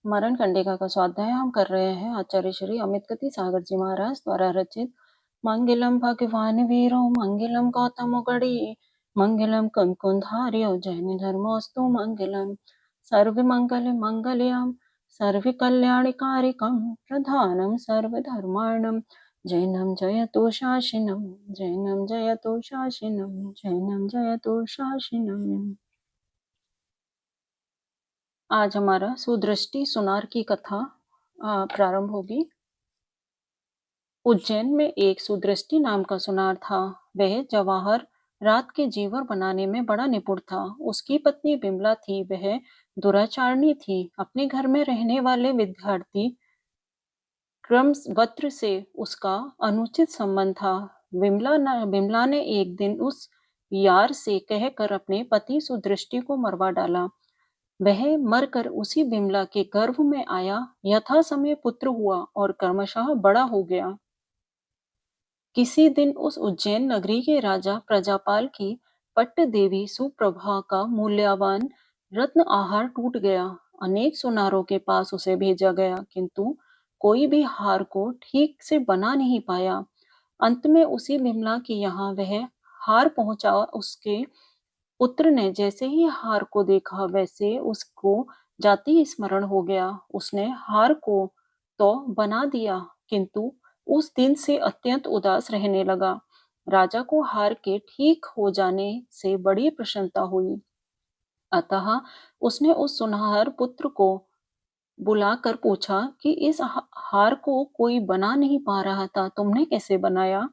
मरण कंडिका का स्वाध्याय हम कर रहे हैं। आचार्य श्री अमित गति सागर जी महाराज द्वारा रचित। मंगलम भगवान वीरो मंगलम गौतम गढ़ी मंगलम कंकुंधार्यो जैन धर्मोस्तु मंगलम सर्व मंगल मंगलम सर्व कल्याणकारिकम प्रधानम सर्व धर्माणम जैनम जयतु शासिनम जैनम जयतु शासिनम जैनम जयतु शासिनम। आज हमारा सुदृष्टि सुनार की कथा प्रारंभ होगी। उज्जैन में एक सुदृष्टि नाम का सुनार था। वह जवाहर रात के जीवर बनाने में बड़ा निपुण था। उसकी पत्नी बिमला थी। वह दुराचारणी थी। अपने घर में रहने वाले विद्यार्थी क्रमवत्र से उसका अनुचित संबंध था। बिमला ने एक दिन उस यार से कहकर अपने पति सुदृष्टि को मरवा डाला। वह मरकर उसी बिमला के गर्भ में आया। यथा समय पुत्र हुआ और क्रमशः बड़ा हो गया। किसी दिन उस उज्जैन नगरी के राजा प्रजापाल की पट्ट देवी सुप्रभा का मूल्यवान रत्न आहार टूट गया। अनेक सुनारों के पास उसे भेजा गया, किंतु कोई भी हार को ठीक से बना नहीं पाया। अंत में उसी बिमला के यहाँ वह हार पहुंचा। उसके पुत्र ने जैसे ही हार को देखा, वैसे उसको जाति स्मरण हो गया। उसने हार को तो बना दिया, किंतु उस दिन से अत्यंत उदास रहने लगा। राजा को हार के ठीक हो जाने से बड़ी प्रसन्नता हुई। अतः उसने उस सुनहर पुत्र को बुलाकर पूछा कि इस हार को कोई बना नहीं पा रहा था, तुमने कैसे बनाया?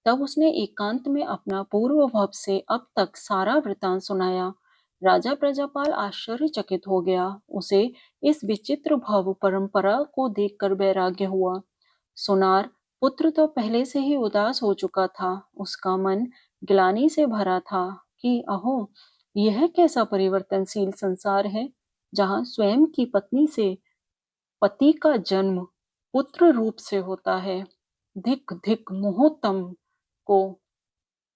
तब उसने एकांत में अपना पूर्व भव से अब तक सारा वृतांत सुनाया। राजा प्रजापाल आश्चर्यचकित हो गया। उसे इस विचित्र भव परंपरा को देखकर वैराग्य हुआ। सुनार पुत्र तो पहले से ही उदास हो चुका था। उसका मन ग्लानि से भरा था कि अहो, यह कैसा परिवर्तनशील संसार है, जहाँ स्वयं की पत्नी से पति का जन्म पुत्र रूप से होता है। धिक धिक मुहोत्तम को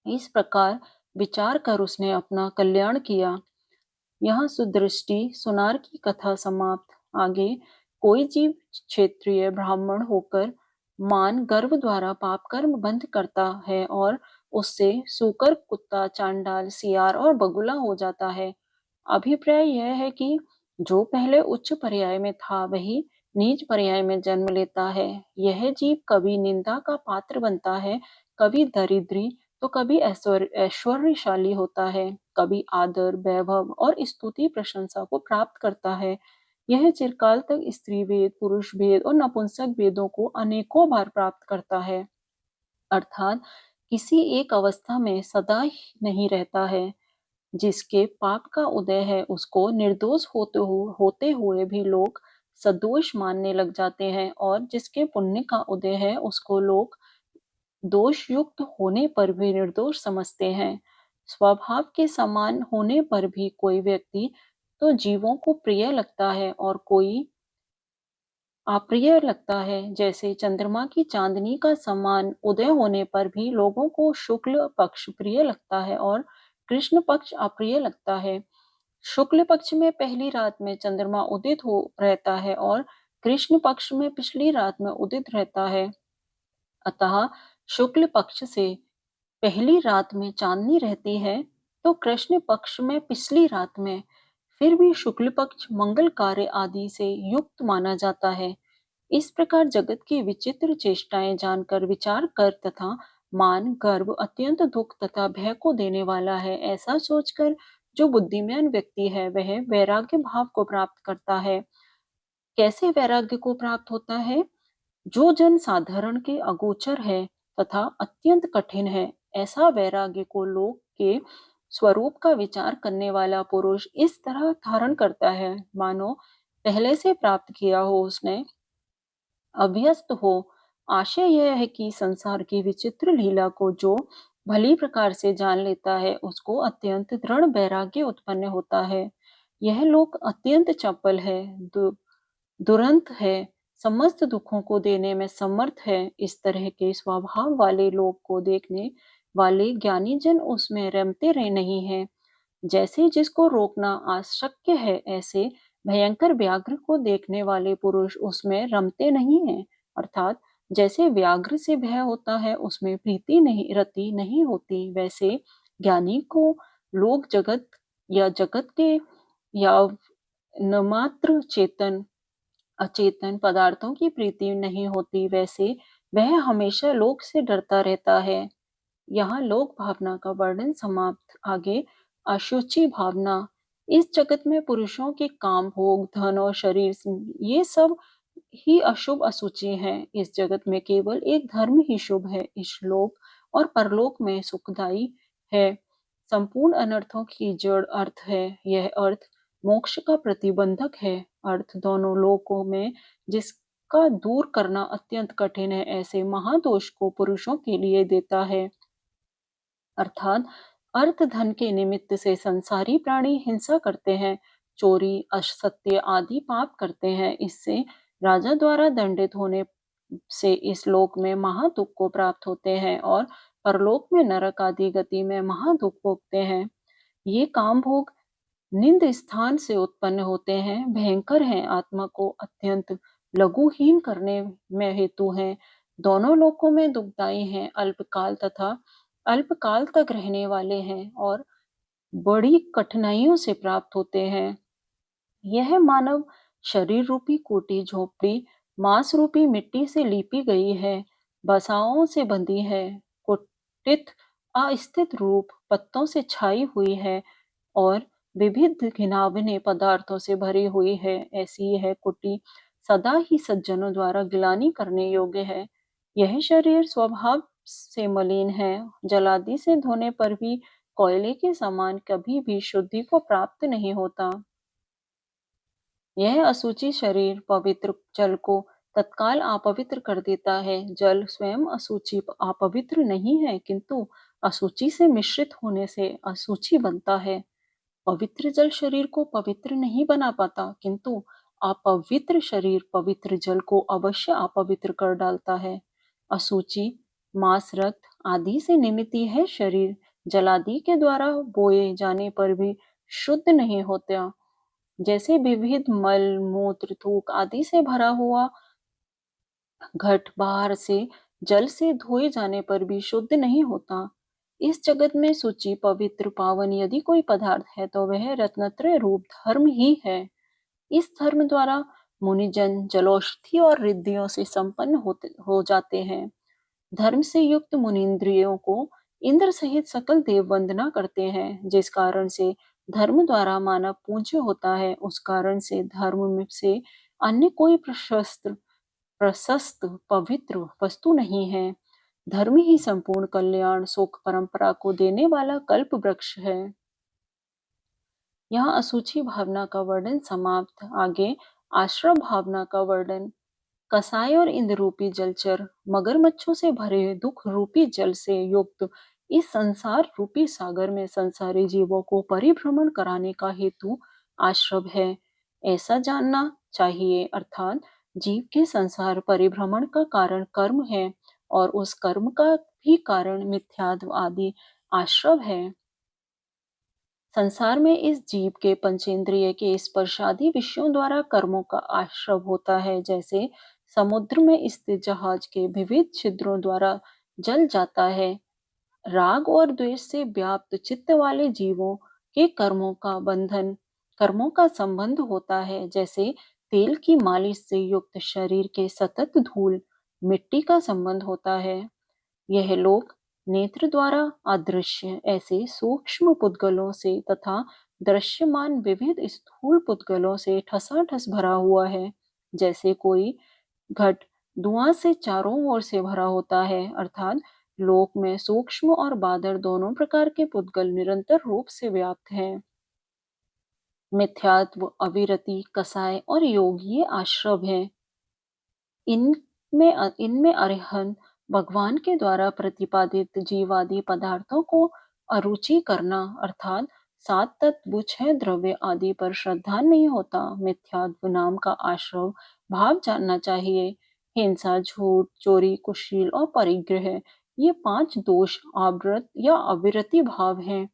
इस प्रकार विचार कर उसने अपना कल्याण किया। यहाँ सुदृष्टि सुनार की कथा समाप्त। आगे कोई जीव क्षेत्रीय ब्राह्मण होकर मान गर्व द्वारा पाप कर्म बंद करता है और उससे सूकर, कुत्ता, चांडाल, सियार और बगुला हो जाता है। अभिप्राय यह है कि जो पहले उच्च पर्याय में था, वही नीच पर्याय में जन्म लेता है। यह जीव कभी निंदा का पात्र बनता है, कभी दरिद्री तो कभी ऐश्वर्यशाली होता है, कभी आदर, वैभव और स्तुति प्रशंसा को प्राप्त करता है। यह चिरकाल तक स्त्री भेद, पुरुष भेद और नपुंसक भेदों को अनेकों बार प्राप्त करता है, अर्थात किसी एक अवस्था में सदा ही नहीं रहता है। जिसके पाप का उदय है, उसको निर्दोष होते हुए भी लोग सदोष मानने लग जाते हैं, और जिसके पुण्य का उदय है, उसको लोग दोष युक्त होने पर भी निर्दोष समझते हैं। स्वभाव के समान होने पर भी कोई व्यक्ति तो जीवों को प्रिय लगता है और कोई अप्रिय लगता है। जैसे चंद्रमा की चांदनी का समान उदय होने पर भी लोगों को शुक्ल पक्ष प्रिय लगता है और कृष्ण पक्ष अप्रिय लगता है। शुक्ल पक्ष में पहली रात में चंद्रमा उदित हो रहता है और कृष्ण पक्ष में पिछली रात में उदित रहता है। अतः शुक्ल पक्ष से पहली रात में चांदनी रहती है, तो कृष्ण पक्ष में पिछली रात में फिर भी शुक्ल पक्ष मंगल कार्य आदि से युक्त माना जाता है। इस प्रकार जगत की विचित्र चेष्टाएं जानकर, विचार कर तथा मान गर्व अत्यंत दुख तथा भय को देने वाला है, ऐसा सोचकर जो बुद्धिमान व्यक्ति है, वह वैराग्य भाव को प्राप्त करता है। कैसे वैराग्य को प्राप्त होता है? जो जन साधारण के अगोचर है तथा अत्यंत कठिन है, ऐसा वैराग्य को लोक के स्वरूप का विचार करने वाला पुरुष इस तरह धारण करता है, मानो पहले से प्राप्त किया हो उसने, अभ्यस्त हो। आशय यह है कि संसार की विचित्र लीला को जो भली प्रकार से जान लेता है, उसको अत्यंत दृढ़ वैराग्य उत्पन्न होता है। यह लोक अत्यंत चपल है, दुरंत है, समस्त दुखों को देने में समर्थ है। इस तरह के स्वभाव वाले लोग को देखने वाले ज्ञानी जन उसमें रमते रहे नहीं है। जैसे जिसको रोकना अशक्य है, ऐसे भयंकर व्याघ्र को देखने वाले पुरुष उसमें रमते नहीं हैं, अर्थात जैसे व्याघ्र से भय होता है उसमें प्रीति नहीं रति नहीं होती, वैसे ज्ञानी को लोक जगत या जगत के या न मात्र चेतन अचेतन पदार्थों की प्रीति नहीं होती, वैसे वह हमेशा लोक से डरता रहता है। यहाँ लोक भावना का वर्णन समाप्त। आगे अशुचि भावना। इस जगत में पुरुषों के काम, भोग, धन और शरीर ये सब ही अशुभ असुचि हैं। इस जगत में केवल एक धर्म ही शुभ है, इस लोक और परलोक में सुखदायी है। संपूर्ण अनर्थों की जड़ अर्थ है। यह अर्थ मोक्ष का प्रतिबंधक है। अर्थ दोनों लोकों में जिसका दूर करना अत्यंत कठिन है, ऐसे महादोष को पुरुषों के लिए देता है। अर्थात अर्थ धन के निमित्त से संसारी प्राणी हिंसा करते हैं, चोरी, असत्य आदि पाप करते हैं। इससे राजा द्वारा दंडित होने से इस लोक में महादुख को प्राप्त होते हैं और परलोक में नरक आदि गति में महादुख भोगते हैं। ये काम भोग निंद स्थान से उत्पन्न होते हैं, भयंकर हैं, आत्मा को अत्यंत लघुहीन करने में हेतु हैं, दोनों लोकों में दुखदायी हैं, अल्पकाल तथा अल्पकाल तक रहने वाले हैं और बड़ी कठिनाइयों से प्राप्त होते हैं। यह मानव शरीर रूपी कोटि झोपड़ी मांस रूपी मिट्टी से लीपी गई है, बसाओं से बंधी है, कुटित अस्थित रूप पत्तों से छाई हुई है और विविध घिनावने पदार्थों से भरी हुई है। ऐसी यह कुटी सदा ही सज्जनों द्वारा गिलानी करने योग्य है। यह शरीर स्वभाव से मलिन है, जलादि से धोने पर भी कोयले के समान कभी भी शुद्धि को प्राप्त नहीं होता। यह अशुचि शरीर पवित्र जल को तत्काल अपवित्र कर देता है। जल स्वयं अशुचि अपवित्र नहीं है, किंतु अशुचि से मिश्रित होने से अशुचि बनता है। पवित्र जल शरीर को पवित्र नहीं बना पाता, किंतु अपवित्र शरीर पवित्र जल को अवश्य अपवित्र कर डालता है। अशुचि मांस, रक्त आदि से निर्मित है शरीर जलादि के द्वारा बोए जाने पर भी शुद्ध नहीं होता। जैसे विविध मल, मूत्र, थूक आदि से भरा हुआ घट बाहर से जल से धोए जाने पर भी शुद्ध नहीं होता। इस जगत में शुचि, पवित्र, पावन यदि कोई पदार्थ है तो वह रत्नत्रय रूप धर्म ही है। इस धर्म द्वारा मुनिजन जलौषधि और रिद्धियों से संपन्न हो जाते हैं। धर्म से युक्त मुनीन्द्रियों को इंद्र सहित सकल देव वंदना करते हैं। जिस कारण से धर्म द्वारा मानव पूज्य होता है, उस कारण से धर्म से अन्य कोई प्रशस्त पवित्र वस्तु नहीं है। धर्म ही संपूर्ण कल्याण सुख परंपरा को देने वाला कल्प वृक्ष है। यहाँ अशुचि भावना का वर्णन समाप्त। आगे आश्रम भावना का वर्णन। कसाई और इंद्र रूपी जलचर मगरमच्छों से भरे दुख रूपी जल से युक्त इस संसार रूपी सागर में संसारी जीवों को परिभ्रमण कराने का हेतु आश्रम है, ऐसा जानना चाहिए। अर्थात जीव के संसार परिभ्रमण का कारण कर्म है और उस कर्म का भी कारण मिथ्यात्व आदि आश्रम है। संसार में इस जीव के पंचेंद्रिय के स्पर्शादि विषयों द्वारा कर्मों का आश्रय होता है। जैसे समुद्र में स्थित जहाज के विविध छिद्रों द्वारा जल जाता है। राग और द्वेष से व्याप्त चित्त वाले जीवों के कर्मों का संबंध होता है। जैसे तेल की मालिश से युक्त शरीर के सतत धूल मिट्टी का संबंध होता है। यह लोक नेत्र द्वारा अदृश्य ऐसे सूक्ष्म पुद्गलों से तथा दृश्यमान विविध स्थूल पुद्गलों से ठसाठस भरा हुआ है। जैसे कोई घट धुआं से चारों ओर से भरा होता है, अर्थात लोक में सूक्ष्म और बादर दोनों प्रकार के पुद्गल निरंतर रूप से व्याप्त हैं। मिथ्यात्व, अविरति, कसाय और योग ये आश्रम है। इनमें अरिहंत भगवान के द्वारा प्रतिपादित जीवादि पदार्थों को अरुचि करना, अर्थात सात तत्व, छह द्रव्य आदि पर श्रद्धा नहीं होता। मिथ्यात्व नाम का आश्रव भाव जानना चाहिए। हिंसा, झूठ, चोरी, कुशील और परिग्रह ये 5 दोष आवृत या अविरति भाव हैं।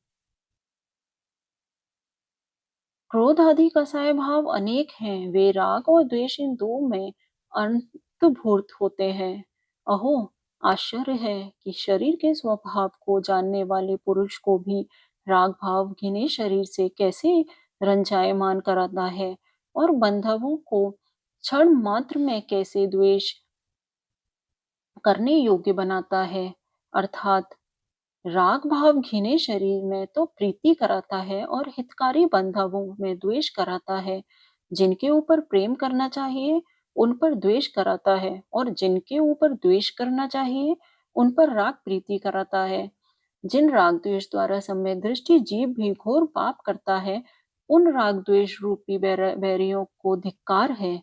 क्रोध आदि कसाय भाव अनेक हैं, वे राग और द्वेष इन दो में अंतर्भूत होते हैं। अहो, आश्चर्य है कि शरीर के स्वभाव को जानने वाले पुरुष को भी राग भाव घिने शरीर से कैसे रंजायमान कराता है और बंधवों को क्षण मात्र में कैसे द्वेष करने योग्य बनाता है। अर्थात राग भाव घिने शरीर में तो प्रीति कराता है और हितकारी बंधवों में द्वेष कराता है। जिनके ऊपर प्रेम करना चाहिए उन पर द्वेष कराता है और जिनके ऊपर द्वेष करना चाहिए उन पर राग प्रीति कराता है। जिन राग द्वेष द्वारा सम्यक दृष्टि जीव भी घोर पाप करता है, उन राग द्वेष रूपी बैरियों को धिक्कार है।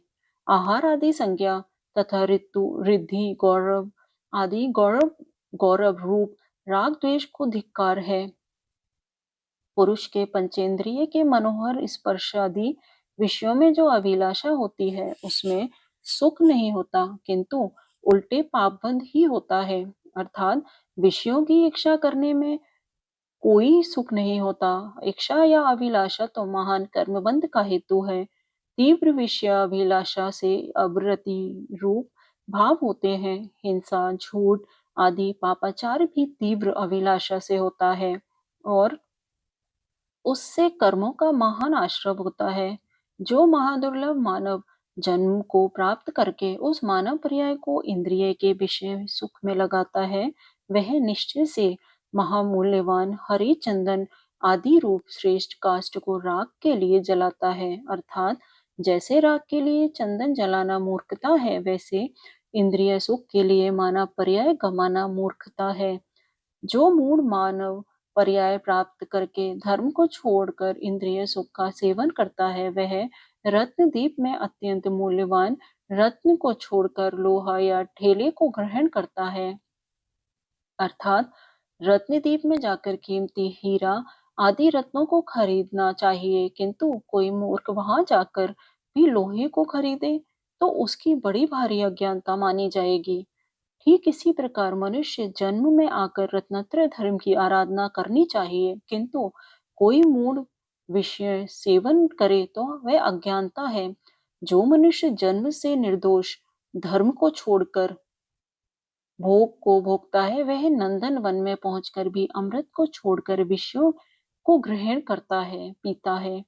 आहार आदि संज्ञा तथा ऋतु रिद्धि गौरव आदि गौरव गौरव रूप राग द्वेष को धिक्कार है। पुरुष के पंचेंद्रिय के मनोहर स्पर्श आदि विषयों में जो अभिलाषा होती है उसमें सुख नहीं होता, किंतु उल्टे पापबंध ही होता है। अर्थात विषयों की इच्छा करने में कोई सुख नहीं होता। इच्छा या अभिलाषा तो महान कर्मबंध का हेतु है। तीव्र विषयाभिलाषा से अवृत्ति रूप भाव होते हैं। हिंसा झूठ आदि पापाचार भी तीव्र अभिलाषा से होता है और उससे कर्मों का महान आश्रय होता है। जो महादुर्लभ मानव जन्म को प्राप्त करके उस मानव पर्याय को इंद्रिय के विषय सुख में लगाता है, वह निश्चय से महामूल्यवान हरि चंदन आदि रूप श्रेष्ठ काष्ठ को राख के लिए जलाता है। अर्थात जैसे राख के लिए चंदन जलाना मूर्खता है, वैसे इंद्रिय सुख के लिए मानव पर्याय गमाना मूर्खता है। जो मूढ़ मानव पर्याय प्राप्त करके धर्म को छोड़कर इंद्रिय सुख का सेवन करता है, वह रत्नदीप में अत्यंत मूल्यवान रत्न को छोड़कर लोहा या ठेले को ग्रहण करता है। अर्थात रत्नदीप में जाकर कीमती हीरा आदि रत्नों को खरीदना चाहिए, किंतु कोई मूर्ख वहां जाकर भी लोहे को खरीदे तो उसकी बड़ी भारी अज्ञानता मानी जाएगी। ठीक इसी प्रकार मनुष्य जन्म में आकर रत्नत्रय धर्म की आराधना करनी चाहिए, किंतु कोई मूढ़ विषय सेवन करे तो वह अज्ञानता है। जो मनुष्य जन्म से निर्दोष धर्म को छोड़कर भोग को भोगता है, वह नंदन वन में पहुंचकर भी अमृत को छोड़कर विषयों को ग्रहण करता है, पीता है।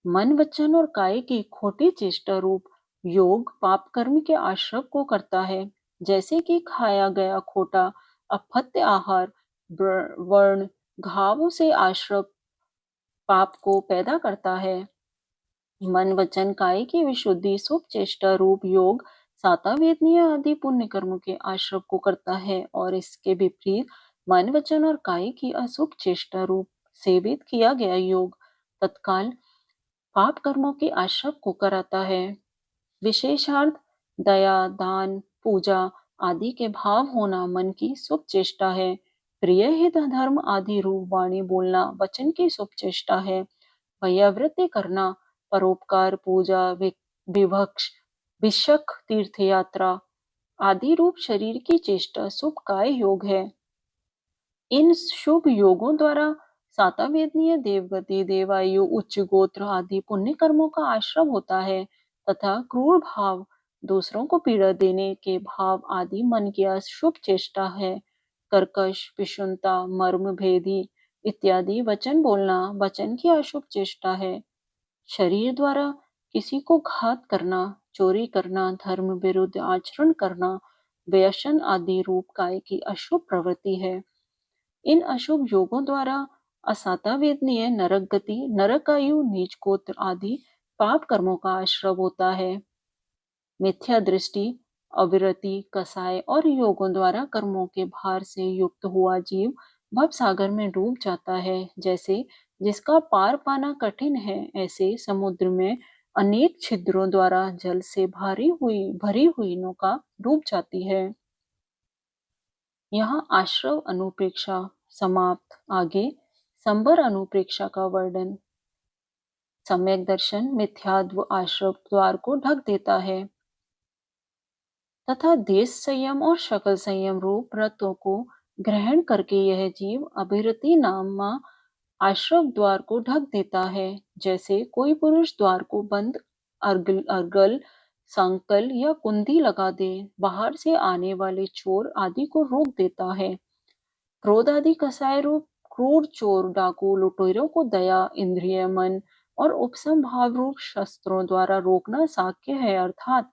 मन वचन और काय की खोटी चेष्टा रूप योग पाप कर्म के आश्रय को करता है। जैसे कि खाया गया खोटा अपथ्य आहार वर्ण घाव से आश्रय पाप को पैदा करता है। मन वचन काय की विशुद्धि शुभ चेष्टा रूप योग सातावेदनीय आदि पुण्य कर्मों के आश्रय को करता है और इसके विपरीत मन वचन और काय की अशुभ चेष्टा रूप सेवित किया गया योग तत्काल पाप कर्मों के आश्रय को कराता है। विशेषार्थ दया दान पूजा आदि के भाव होना मन की शुभ चेष्टा है। प्रिय हित धर्म आदि रूप वाणी बोलना वचन की शुभ चेष्टा है। भयावृत्ति करना परोपकार पूजा विभक्ष विशक तीर्थ यात्रा आदि रूप शरीर की चेष्टा शुभ काय योग है। इन शुभ योगों द्वारा सातावेदनीय देवगति देवायु उच्च गोत्र आदि पुण्य कर्मों का आश्रय होता है तथा क्रूर भाव दूसरों को पीड़ा देने के भाव आदि मन की अशुभ चेष्टा है। कर्कश विषुणता मर्म भेदी इत्यादि वचन बोलना वचन की अशुभ चेष्टा है। शरीर द्वारा किसी को घात करना चोरी करना धर्म विरुद्ध आचरण करना व्यसन आदि रूप काय की अशुभ प्रवृत्ति है। इन अशुभ योगों द्वारा असातावेदनीय नरक गति नरकायु नीच गोत्र आदि पाप कर्मों का आश्रय होता है। मिथ्या दृष्टि अविरति कसाय और योगों द्वारा कर्मों के भार से युक्त हुआ जीव भव सागर में डूब जाता है। जैसे जिसका पार पाना कठिन है, ऐसे समुद्र में अनेक छिद्रों द्वारा जल से भरी हुई नौका डूब जाती है। यहाँ आश्रव अनुप्रेक्षा समाप्त। आगे संबर अनुप्रेक्षा का वर्णन। सम्यक दर्शन मिथ्यात्व आश्रव द्वार को ढक देता है तथा देश संयम और शकल संयम रूप व्रतों को ग्रहण करके यह जीव अभिरति नामा आश्रव द्वार को ढक देता है। जैसे कोई पुरुष द्वार को बंद अर्गल अर्गल संकल या कुंडी लगा दे, बाहर से आने वाले चोर आदि को रोक देता है। क्रोध आदि कसाय रूप क्रूर चोर डाकू लुटेरों को दया इंद्रिय मन और उपसम भाव रूप शस्त्रों द्वारा रोकना साध्य है, अर्थात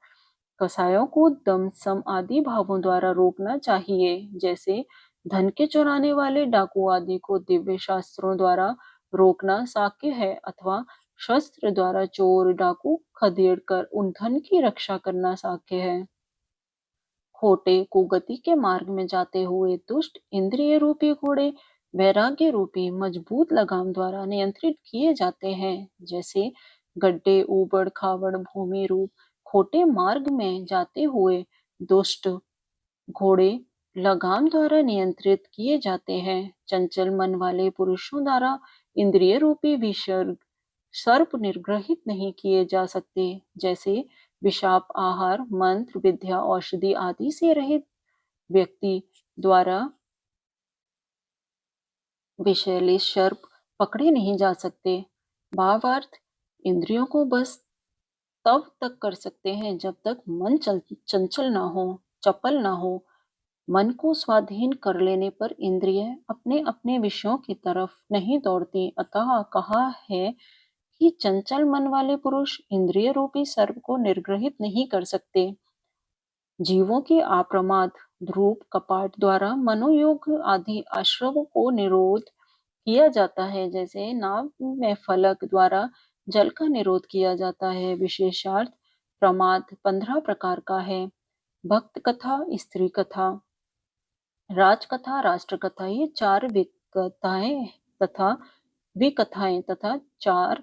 कसायों को दम सम आदि भावों द्वारा रोकना चाहिए। जैसे धन के चुराने वाले डाकू आदि को दिव्य शास्त्रों द्वारा रोकना साध्य है, अथवा शस्त्र द्वारा चोर डाकू खदेड़ कर उन धन की रक्षा करना साध्य है। खोटे कुगति के मार्ग में जाते हुए दुष्ट इंद्रिय रूपी घोड़े वैराग्य रूपी मजबूत लगाम द्वारा नियंत्रित किए जाते हैं। जैसे गड्ढे ऊबड़ खाबड़ भूमि रूप खोटे मार्ग में जाते हुए दुष्ट घोड़े लगाम द्वारा नियंत्रित किए जाते हैं। चंचल मन वाले पुरुषों द्वारा इंद्रिय रूपी विसर्ग सर्प निर्ग्रहित नहीं किए जा सकते। जैसे विषाप आहार मंत्र विद्या औषधि आदि से रहित व्यक्ति द्वारा विषैले सर्प पकड़े नहीं जा सकते। भावार्थ, इंद्रियों को बस तब तक कर सकते हैं जब तक मन चंचल ना हो, चपल ना हो। मन को स्वाधीन कर लेने पर इंद्रिय अपने अपने विषयों की तरफ नहीं दौड़ती। अतः कहा है कि चंचल मन वाले पुरुष इंद्रिय रूपी सर्प को निर्ग्रहित नहीं कर सकते। जीवों के अप्रमाद ध्रुव कपाट द्वारा मनोयोग आदि आश्रवों को निरोध किया जाता है। जैसे नाव में फलक द्वारा जल का निरोध किया जाता है। विशेषार्थ प्रमाद 15 प्रकार का है। भक्त कथा, स्त्री कथा, राजकथा, राष्ट्र कथा, ये 4 विकथाएं तथा 4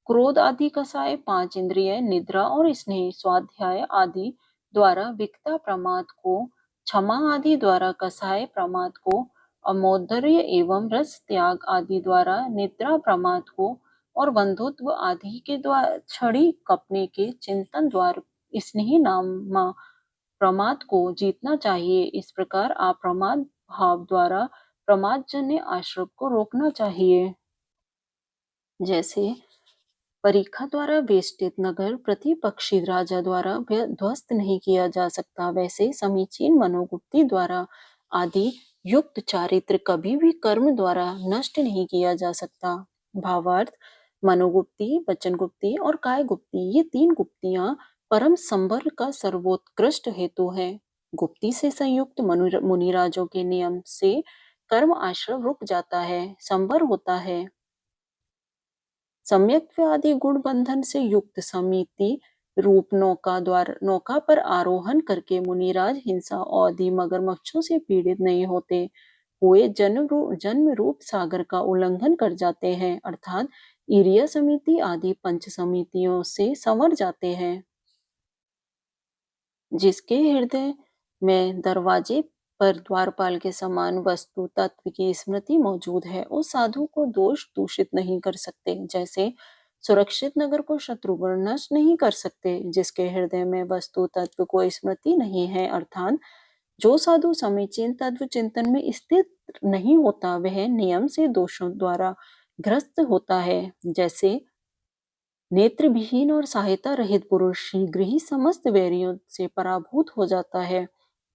क्रोध आदि कसाय, 5 इंद्रिय निद्रा और स्नेह स्वाध्याय आदि द्वारा विकता प्रमाद को, क्षमा आदि द्वारा कसाय प्रमाद को, अमोदर्य एवं रस त्याग आदि द्वारा निद्रा प्रमाद को, और बंधुत्व आदि के द्वारा छड़ी कपने के चिंतन द्वारा स्नेही नामा प्रमाद को जीतना चाहिए। इस प्रकार अप्रमाद भाव द्वारा प्रमादजन्य आश्रव को रोकना चाहिए। जैसे परीक्षा द्वारा वेष्टित नगर प्रतिपक्षी राजा द्वारा ध्वस्त नहीं किया जा सकता, वैसे समीचीन मनोगुप्ति द्वारा आदि युक्त चारित्र कभी भी कर्म द्वारा नष्ट नहीं किया जा सकता। भावार्थ, मनोगुप्ति, वचनगुप्ति और कायगुप्ति, ये 3 गुप्तियां परम संबर का सर्वोत्कृष्ट हेतु है। गुप्ति से संयुक्त मुनिराजों के नियम से कर्म आश्रव रुक जाता है, संबर होता है। सम्यक्त्व आदि गुण बंधन से युक्त समिति रूप नौका पर आरोहण करके मुनिराज हिंसा आदि मगरमच्छों से पीड़ित नहीं होते हुए जन्म रूप सागर का उल्लंघन कर जाते हैं, अर्थात ईरिया समिति आदि पंच समितियों से संवर जाते हैं। जिसके हृदय में दरवाजे पर द्वारपाल के समान वस्तु तत्व की स्मृति मौजूद है, उस साधु को दोष दूषित नहीं कर सकते। जैसे सुरक्षित नगर को शत्रुगण नष्ट नहीं कर सकते जिसके हृदय में वस्तु तत्व को स्मृति नहीं है, अर्थात जो साधु समीचीन तत्व चिंतन में स्थित नहीं होता वह नियम से दोषों द्वारा ग्रस्त होता है। जैसे नेत्रविहीन और सहायता रहित पुरुष शीघ्र ही समस्त वैरियों से पराभूत हो जाता है।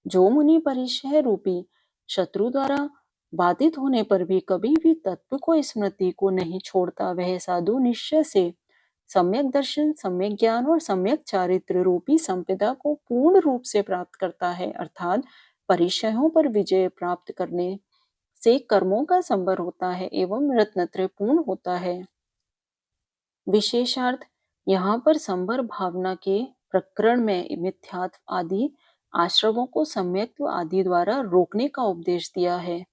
जो मुनि परिचय रूपी शत्रु द्वारा बाधित होने पर भी कभी भी तत्व को स्मृति को नहीं छोड़ता, वह साधु निश्चय से सम्यक दर्शन, सम्यक ज्ञान और सम्यक चारित्र रूपी संपदा को पूर्ण रूप से प्राप्त करता है, अर्थात परिचयों पर विजय प्राप्त करने से कर्मों का संबर होता है एवं रत्नत्रय पूर्ण होता है। विशेषार्थ यहाँ पर संबर भावना के प्रकरण में मिथ्यात्व आदि आश्रवों को सम्यक्त्व आदि द्वारा रोकने का उपदेश दिया है।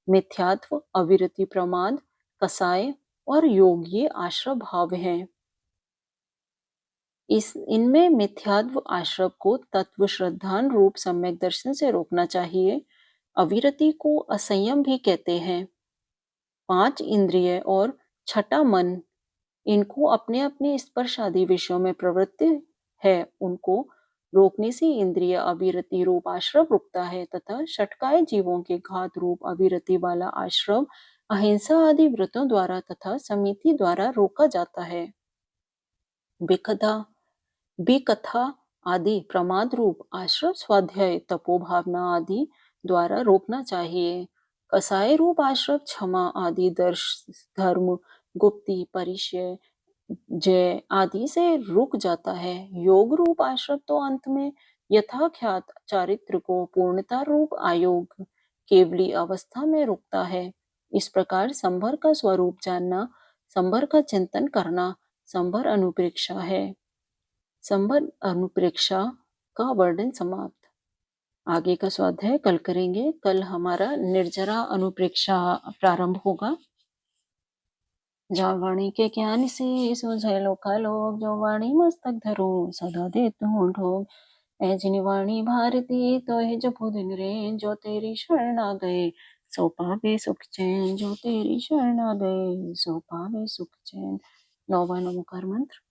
मिथ्यात्व, अविरति, प्रमाद, कसाय और योग ये आश्रव भाव हैं। इनमें मिथ्यात्व आश्रव को तत्व श्रद्धान रूप सम्यक दर्शन से रोकना चाहिए। अविरति को असंयम भी कहते हैं। 5 इंद्रिय और 6 मन, इनको अपने अपने स्पर्श आदि विषयों में प्रवृत्ति है, उनको रोकने से इंद्रिय अविरति रूप आश्रव रुकता है तथा षटकाय जीवों के घात रूप अविरति वाला आश्रव अहिंसा आदि व्रतों द्वारा तथा समिति द्वारा रोका जाता है। बेकथा बेकथा आदि प्रमाद रूप आश्रम स्वाध्याय तपोभावना आदि द्वारा रोकना चाहिए। कसाय रूप आश्रम क्षमा आदि दर्श धर्म गुप्ति परिचय जय आदि से रुक जाता है। योग रूप आश्रम तो अंत में यथाख्यात चारित्र को पूर्णता रूप आयोग केवली अवस्था में रुकता है। इस प्रकार संभर का स्वरूप जानना, संभर का चिंतन करना संभर अनुप्रेक्षा है। संभर अनुप्रेक्षा का वर्णन समाप्त। आगे का स्वाध्याय कल करेंगे। कल हमारा निर्जरा अनुप्रेक्षा प्रारंभ होगा। जा वाणी के ज्ञान से सुझे लोकालोक, जो वाणी मस्तक धरो सदा देत हूँ ठोक। ऐ जिन वाणी भारती तो है जो दिन रे, जो तेरी शरण आ गए सो पावे सुख चैन, जो तेरी शरण आ गए सो पावे सुख चैन। नौवा नमोकार मंत्र।